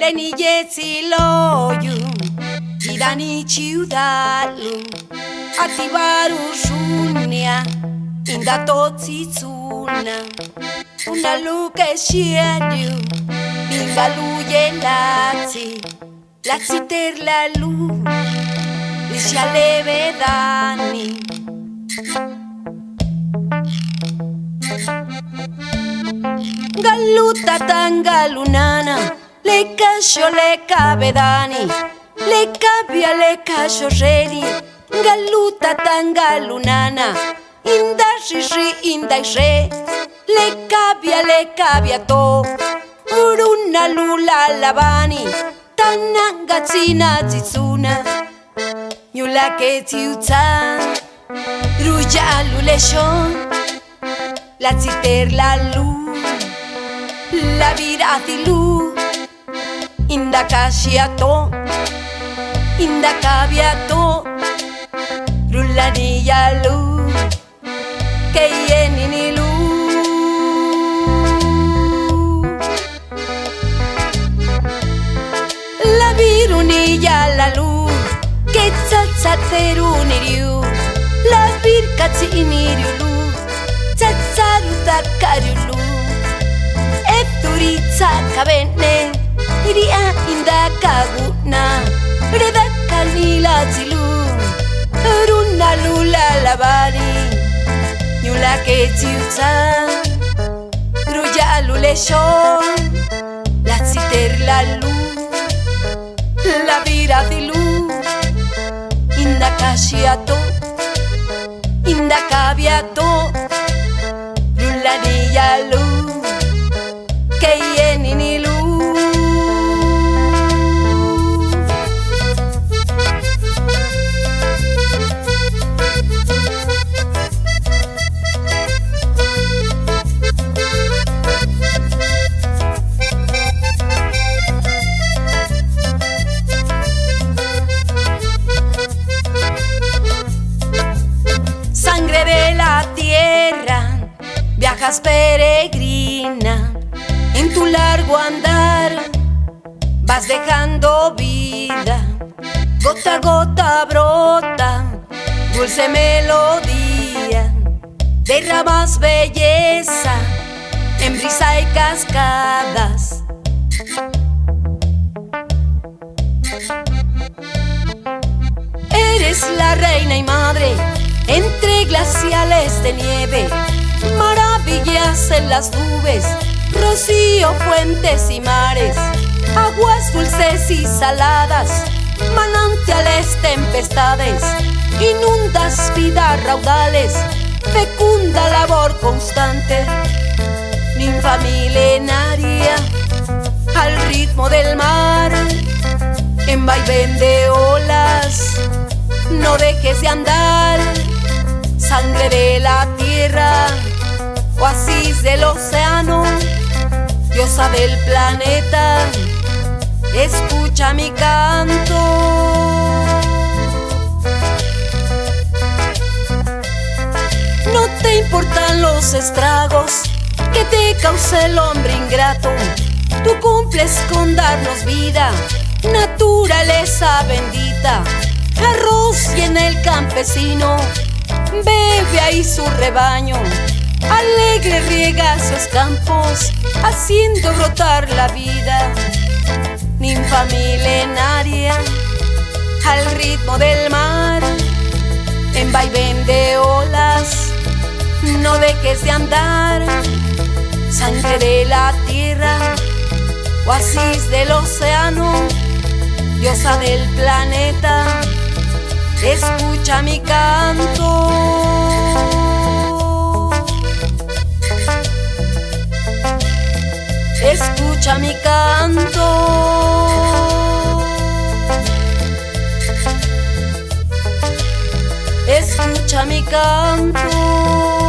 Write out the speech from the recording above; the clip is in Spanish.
Leni yetsi loyu Gidani ciudalu Atibaru shunia Inda totsitsuna Una luke shiadu Minga luye Latsi ter la lu Liscia levedani Galluta tangalunana Le cascio le cavedani Le cabia le cascio redi Galluta tangalunana Indashishri indashre Le cabia to Uruna lula lavani Tanangatsina zitsuna Nyula ke tiuta Ruja luleshon La tsiter la lu La viratilu Inda kashiato Inda kabiato Rulaniya lu Keyenini lu La viruniya la lu Ketzatzateruniriu La virkatsi iniriu lu Tsatsaru takariu lu Turitza kabene Iria indakaguna Redakanila zilu Runa lula labari Nyula ke tiuta Ruja luleshon La tsiter la lu La viratilu Indakashiato Indakabiato Lula niya lu Keyeninilu Sangre de la tierra, viajas peregrina. En tu largo andar vas dejando vida, gota a gota brota, dulce melodía, derramas belleza en brisa y cascadas. Eres la reina y madre entre glaciales de nieve, maravillas en las nubes, rocío, fuentes y mares, aguas dulces y saladas, manantiales, tempestades, inundas vida raudales, fecunda labor constante, ninfa milenaria, al ritmo del mar, en vaivén de olas, no dejes de andar, sangre de la tierra, oasis del océano, diosa del planeta, escucha mi canto. No te importan los estragos que te cause el hombre ingrato, tú cumples con darnos vida, naturaleza bendita, arroz y en el campesino, bebe ahí su rebaño, alegre riega sus campos, haciendo brotar la vida, ninfa milenaria, al ritmo del mar, en vaivén de olas, no dejes de andar, sangre de la tierra, oasis del océano, diosa del planeta, escucha mi canto. Escucha mi canto. Escucha mi canto.